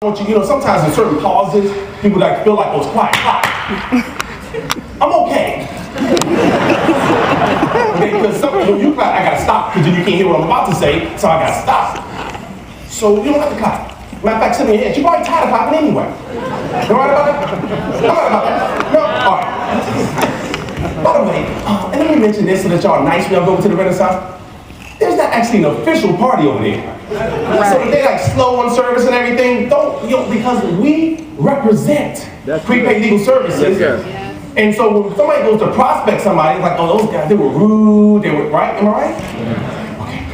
want you, sometimes in certain pauses, people like feel like, oh, it's quiet. I'm okay. Okay, because when you clap, I gotta stop, because then you can't hear what I'm about to say, so I gotta stop. So you don't have to clap. Matter of fact, sit in your head. You're probably tired of clapping anyway. You right about that? I'm right about that. No? All right. By the way, and let me mention this so that y'all are nice when y'all go to the Renaissance. There's not actually an official party over there. Right. So they like slow on service and everything. Because we represent prepaid legal services. Yes. And so when somebody goes to prospect somebody, it's like, oh, those guys, they were rude, they were, right? Am I right? Yeah. Okay.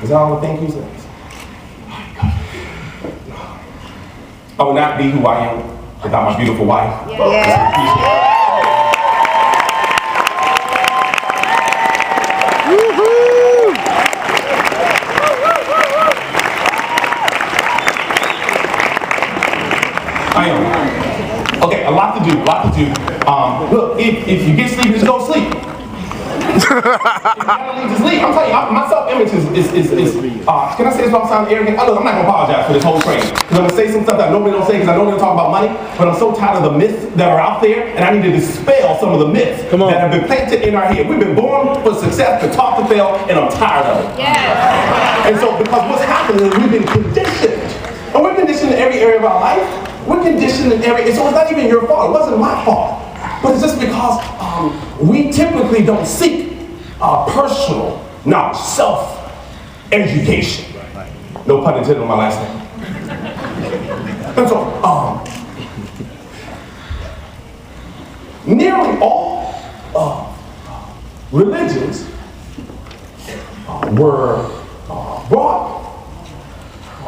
Is that all the thank yous? I will not be who I am without my beautiful wife. Yeah. I am. Okay, a lot to do. Look, if you get sleepy, just go sleep. If you gotta leave, just leave. I'm telling you, my self-image is can I say this without sounding arrogant? Look, I'm not gonna apologize for this whole training. Because I'm gonna say some stuff that nobody don't say because I know they're talking about money, but I'm so tired of the myths that are out there, and I need to dispel some of the myths that have been planted in our head. We've been born for success, to talk to fail, and I'm tired of it. Yeah. And so, because what's happening is we've been conditioned. And we're conditioned in every area of our life. We're conditioned in every, and so it's not even your fault. It wasn't my fault. But it's just because we typically don't seek personal knowledge, self-education. No pun intended on my last name. And so, nearly all religions were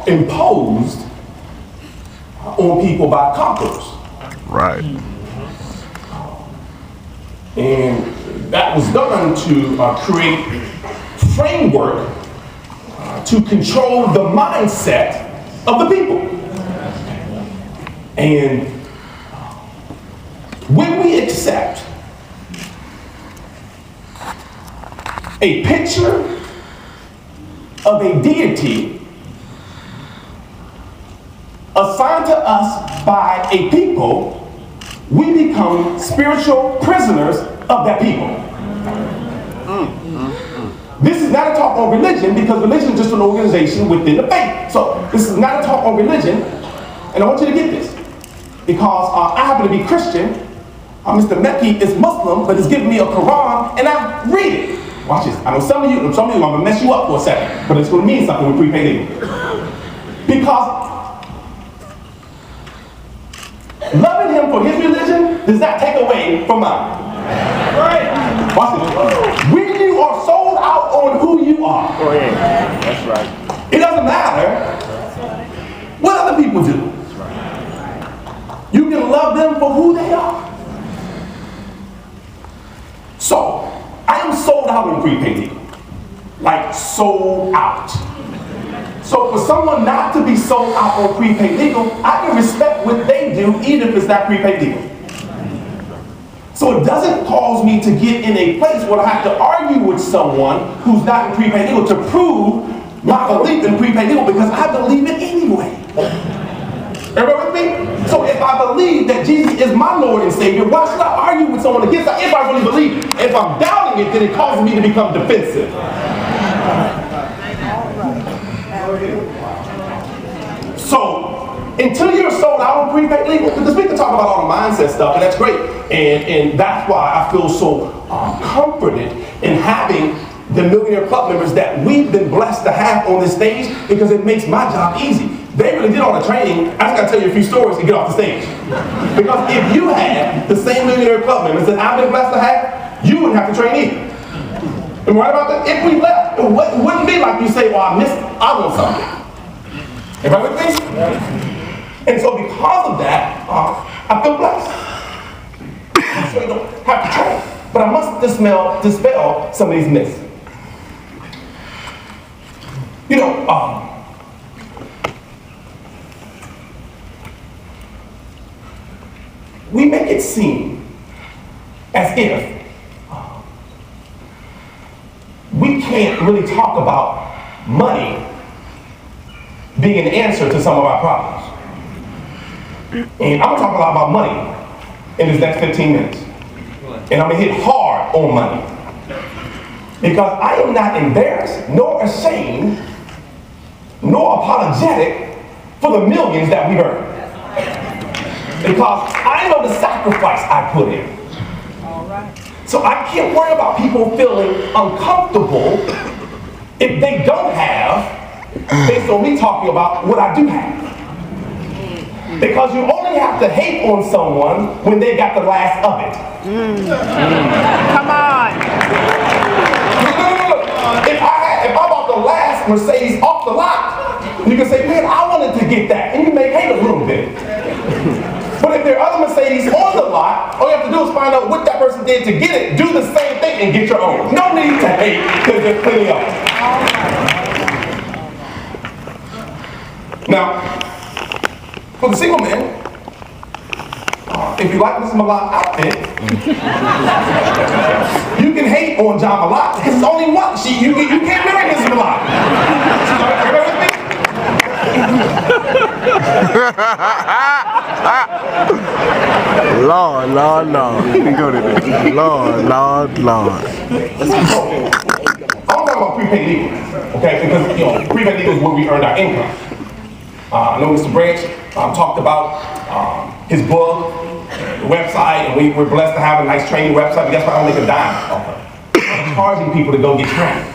imposed on people by conquerors. Right. And that was done to create framework to control the mindset of the people. And when we accept a picture of a deity assigned to us by a people, we become spiritual prisoners of that people. This is not a talk on religion, because religion is just an organization within the faith. So this is not a talk on religion, and I want you to get this, because I happen to be Christian. Mr. Mekki is Muslim, but he's giving me a Quran, and I read it. Watch this. I know some of you, I'm gonna mess you up for a second, but it's gonna mean something with prepaid legal. Because loving him for his religion does not take away from mine. Right? Watch this. When you are sold out on who you are, go ahead. That's right. It doesn't matter what other people do. You can love them for who they are. So, I am sold out on prepaid legal. Like, sold out. So for someone not to be sold out on prepaid legal, I can respect what they do, even if it's not prepaid legal. So it doesn't cause me to get in a place where I have to argue with someone who's not in prepaid legal to prove my belief in prepaid legal, because I believe it anyway. Everybody with me? So if I believe that Jesus is my Lord and Savior, why should I argue with someone against that if I really believe it? If I'm doubting it, then it causes me to become defensive. So, until you're sold out on prepaid legal, because we can talk about all the mindset stuff, and that's great, and that's why I feel so comforted in having the Millionaire Club members that we've been blessed to have on this stage, because it makes my job easy. They really did all the training. I just got to tell you a few stories to get off the stage. Because if you had the same Millionaire Club members that I've been blessed to have, you wouldn't have to train either. Am I right about that? If we left, it wouldn't be like you say, well, I missed it. I want something. Everybody with me? And so because of that, I feel blessed. So you don't have to train. But I must dispel some of these myths. We make it seem as if we can't really talk about money being an answer to some of our problems. And I'm gonna talk a lot about money in this next 15 minutes. And I'm gonna hit hard on money. Because I am not embarrassed, nor ashamed, nor apologetic for the millions that we earn. Because I know the sacrifice I put in. So I can't worry about people feeling uncomfortable if they don't have, based on me talking about what I do have. Because you only have to hate on someone when they got the last of it. Come on. Look. If I bought the last Mercedes off the lot, you can say, man, I wanted to get that. And you may hate a little bit. But if there are other Mercedes on the lot, all you have to do is find out what that person did to get it, do the same thing, and get your own. No need to hate, because there's plenty of them. Now, for the single man, if you like Miss Malak outfit, you can hate on John Malak, because it's only one. You can't marry Miss Malak. Everybody with me? Lord. Lord. I'm talking about prepaid legal, okay? Because prepaid legal is where we earn our income. I know Mr. Branch talked about his book, the website, and we're blessed to have a nice training website, but that's why I don't make a dime off of it. I'm charging people to go get trained.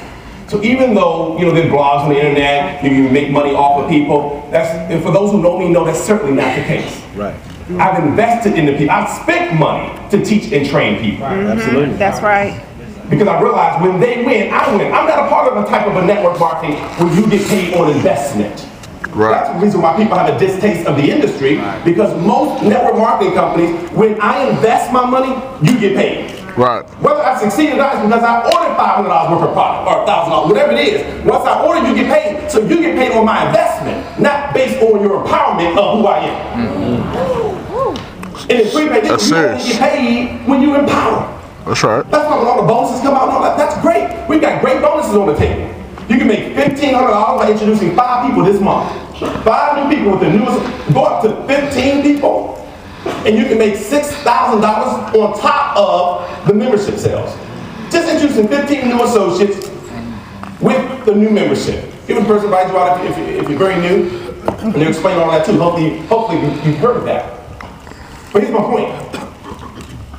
So even though, there's blogs on the internet, you can make money off of people, and for those who know me, know that's certainly not the case. Right. I've invested in the people. I've spent money to teach and train people. Absolutely. That's right. Because I realize when they win, I win. I'm not a part of a type of a network marketing where you get paid on investment. Right. That's the reason why people have a distaste of the industry, because most network marketing companies, when I invest my money, you get paid. Right. Whether I succeed or not is because I ordered $500 worth of product, or $1,000, whatever it is. Once I order, you get paid. So you get paid on my investment, not based on your empowerment of who I am. And in prepaid, you only get paid when you empower. That's right. That's why when all the bonuses come out and all that, that's great. We've got great bonuses on the table. You can make $1,500 by introducing 5 people this month. 5 new people with the newest, go up to 15 people, and you can make $6,000 on top of the membership sales. Just introducing 15 new associates with the new membership. Even the person writes you out if you're very new, and they'll explain all that too. Hopefully you've heard that. But here's my point.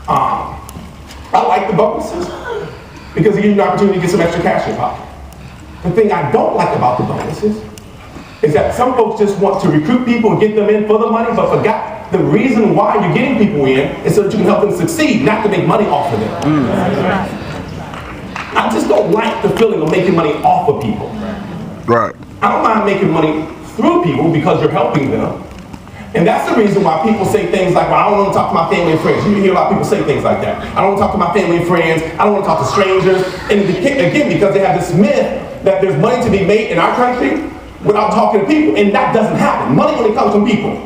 I like the bonuses because it gives you an opportunity to get some extra cash in your pocket. The thing I don't like about the bonuses is that some folks just want to recruit people and get them in for the money, but forgot the reason why you're getting people in is so that you can help them succeed, not to make money off of them. I just don't like the feeling of making money off of people. Right. I don't mind making money through people because you're helping them. And that's the reason why people say things like, well, I don't want to talk to my family and friends. You hear a lot of people say things like that. I don't want to talk to my family and friends. I don't want to talk to strangers. And again, because they have this myth that there's money to be made in our country without talking to people. And that doesn't happen. Money only comes from people.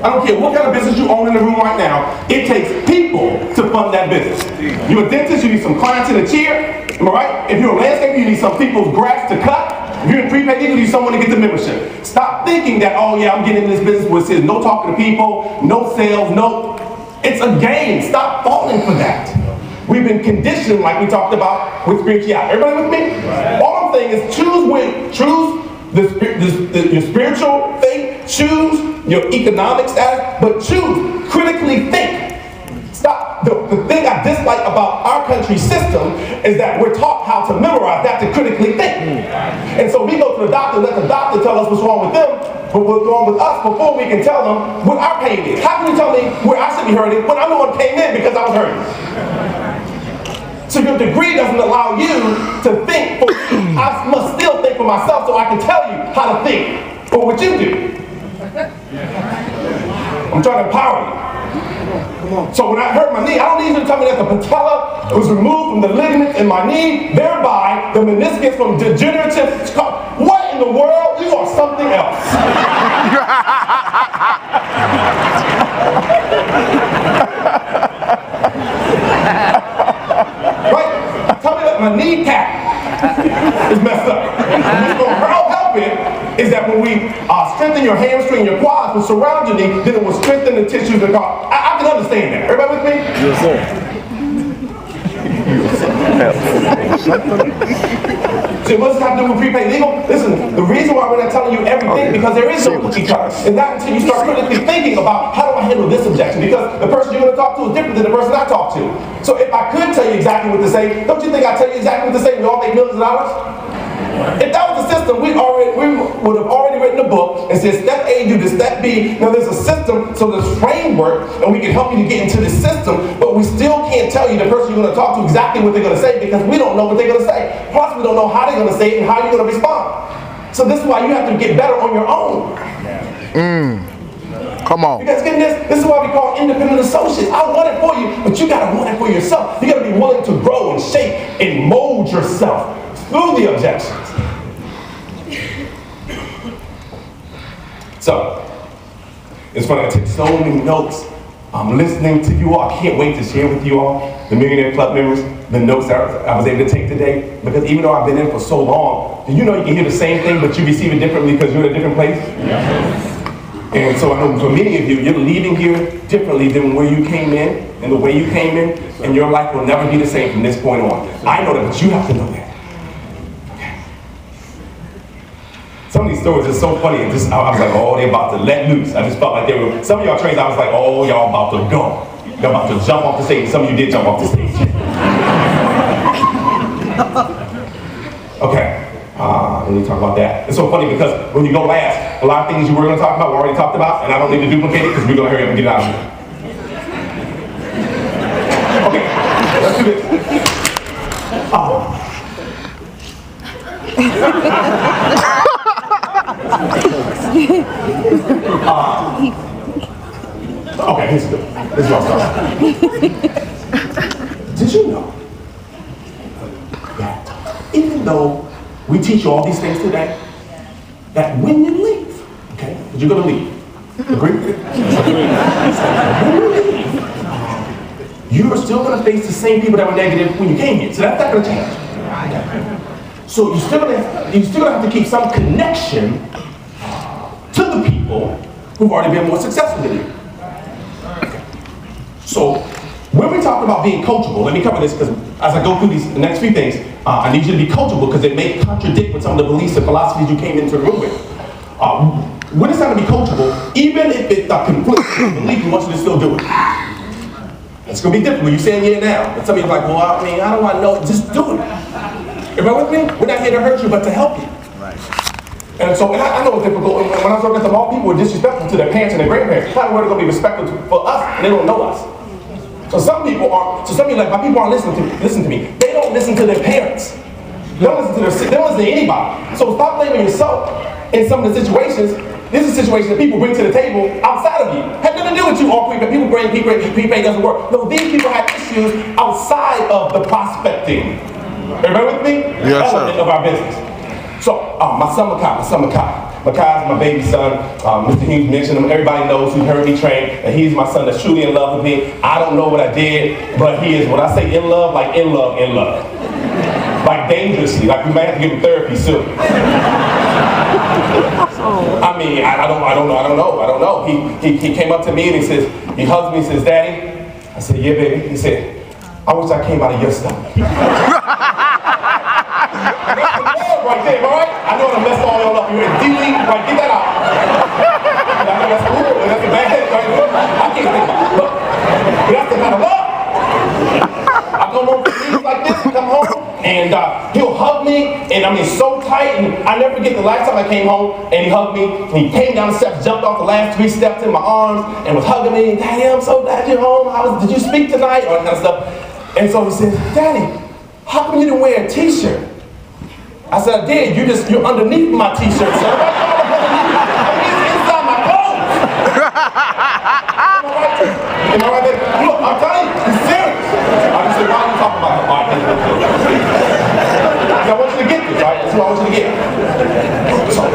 I don't care what kind of business you own in the room right now. It takes people to fund that business. You're a dentist, you need some clients in a chair. Am I right? If you're a landscaper, you need some people's grass to cut. If you're in prepaid, you need someone to get the membership. Stop thinking that, oh yeah, I'm getting in this business where it says no talking to people, no sales, no. It's a game. Stop falling for that. We've been conditioned, like we talked about with spirituality. Everybody with me? Right. All I'm saying is choose your spiritual faith, choose your economic status, but choose critically think. Stop. The thing I dislike about our country's system is that we're taught how to memorize, not to critically think. And so we go to the doctor and let the doctor tell us what's wrong with them, but what's wrong with us before we can tell them what our pain is. How can you tell me where I should be hurting when I'm the one who came in because I was hurting? So your degree doesn't allow you to think for me. I must still think for myself so I can tell you how to think for what you do. I'm trying to empower you. So when I hurt my knee, I don't need you to tell me that the patella was removed from the ligaments in my knee, thereby the meniscus from degenerative. What in the world? You are something else. Right? Tell me that my kneecap is messed up. What's going to help it is that when we your hamstring, your quads will surround your knee, then it will strengthen the tissues of the car. I can understand that. Everybody with me? Yes, sir. So what does it have to do with prepaid legal? Listen, the reason why we're not telling you everything, because there is no cookie cutter. And not until you start critically thinking about how do I handle this objection, because the person you're going to talk to is different than the person I talk to. So if I could tell you exactly what to say, don't you think I'd tell you exactly what to say? We all make millions of dollars? If that was the system, we would have already written a book and said step A, do this, step B. Now there's a system, so there's framework, and we can help you to get into this system, but we still can't tell you the person you're going to talk to exactly what they're going to say because we don't know what they're going to say. Plus, we don't know how they're going to say it and how you're going to respond. So this is why you have to get better on your own. Come on. You guys getting this? This is why we call independent associates. I want it for you, but you got to want it for yourself. You got to be willing to grow and shape and mold yourself through the objections. So, it's funny, I take so many notes. I'm listening to you all. I can't wait to share with you all, the Millionaire Club members, the notes that I was able to take today. Because even though I've been in for so long, you know you can hear the same thing, but you receive it differently because you're in a different place? Yeah. And so I know for many of you, you're leaving here differently than where you came in and the way you came in, and your life will never be the same from this point on. I know that, but you have to know that. Some of these stories are so funny, and just, I was like, oh, they're about to let loose. I just felt like they were, some of y'all trainers, I was like, oh, y'all about to go. Y'all about to jump off the stage. Some of you did jump off the stage. Okay, let me talk about that. It's so funny because when you go last, a lot of things you were going to talk about, we already talked about, and I don't need to duplicate it because we're going to hurry up and get out of here. Okay, let's do this. Okay, this is what I'll start. Did you know that even though we teach you all these things today, that when you leave, okay, because you're going to leave, agree? When you leave, you are still going to face the same people that were negative when you came here, so that's not going to change. Okay. So you're still going to have to keep some connection to the people who've already been more successful than you. Okay. So when we talk about being coachable, let me cover this because as I go through these the next few things, I need you to be coachable because it may contradict with some of the beliefs and philosophies you came into the room with. When it's time to be coachable, even if it conflicts with the belief, we want you to still do it. It's going to be different when you're saying yeah now. And some of you are like, well, I mean, how do I know? Just do it. Everybody with me? We're not here to hurt you, but to help you. Right. And so, and I know it's difficult. When I was talking to all people were disrespectful to their parents and their grandparents. How are they going to be respectful for us and they don't know us? So some people are, like my people aren't listening to me. They don't listen to their parents. They don't listen to anybody. So stop blaming yourself in some of the situations. This is a situation that people bring to the table outside of you. Had nothing to do with you or prepaid. People bring prepaid doesn't work. No, these people have issues outside of the prospecting. Everybody with me? Yes, element of our business. So, my son Makai. Makai's my baby son. Mr. Hughes mentioned him. Everybody knows who heard me train. And he's my son that's truly in love with me. I don't know what I did, but he is, when I say in love, like in love, in love. Like dangerously, like we might have to give him therapy soon. I mean, I don't know. He came up to me and he hugs me and says, Daddy. I said, yeah, baby. He said, I wish I came out of your stomach. Right there, all right? I know I messed all y'all up. You're in delete, right? Get that out. I know that's cool, that's a bad head, right? I can't think about it. Look, but that's the kind of love. I come home from meetings like this, come home, and he'll hug me, and I mean so tight, and I never forget the last time I came home, and he hugged me, and he came down the steps, jumped off the last 3 steps in my arms, and was hugging me, Daddy, I'm so glad you're home, did you speak tonight? All that kind of stuff. And so he said, Daddy, how come you didn't wear a t-shirt? I said, I did. You're underneath my t-shirt, sir. It's inside my clothes. Am I right there? Look, I'm telling you, it's serious. I just said, why are you talking about it? I want you to get this, right? That's what I want you to get. So,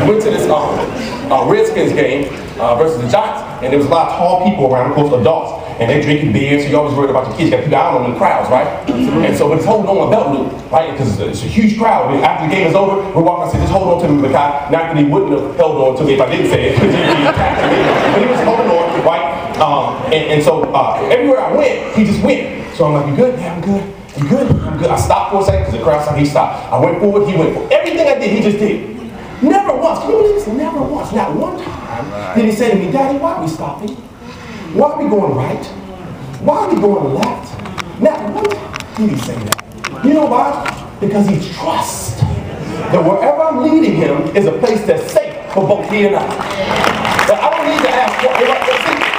we went to this Redskins game versus the Giants, and there was a lot of tall people around, of course, adults. and they're drinking beer, so you're always worried about your kids. You got people out on them in crowds, right? And so, but he's holding on a belt loop, right? Because it's a huge crowd. And after the game is over, we're walking. I said, just hold on to me, Makai. Not that he wouldn't have held on to me if I didn't say it, because he'd be attacking me. But he was holding on, right? So everywhere I went, he just went. So I'm like, you good? Yeah, I'm good. You good? I'm good. I stopped for a second because the crowd stopped. He stopped. I went forward. He went forward. Everything I did, he just did. Never once. Can you believe this? Never once. Not one time did he say to me, Daddy, why are we stopping? Why are we going right? Why are we going left? Not one time did he say that. You know why? Because he trusts that wherever I'm leading him is a place that's safe for both he and I. But I don't need to ask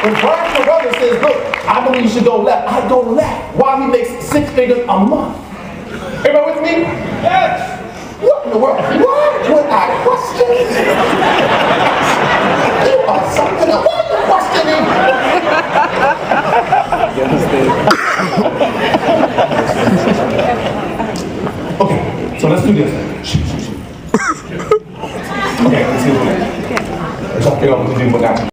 when Brian Carruthers says, look, I believe you should go left, I go left. Why he makes 6 figures a month? Everybody with me? Yes! What in the world? Why would I question? You are something else. Why are you questioning? Okay, so let's do this. Shoot. Okay, let's see what we do. Let's figure out what to do with that.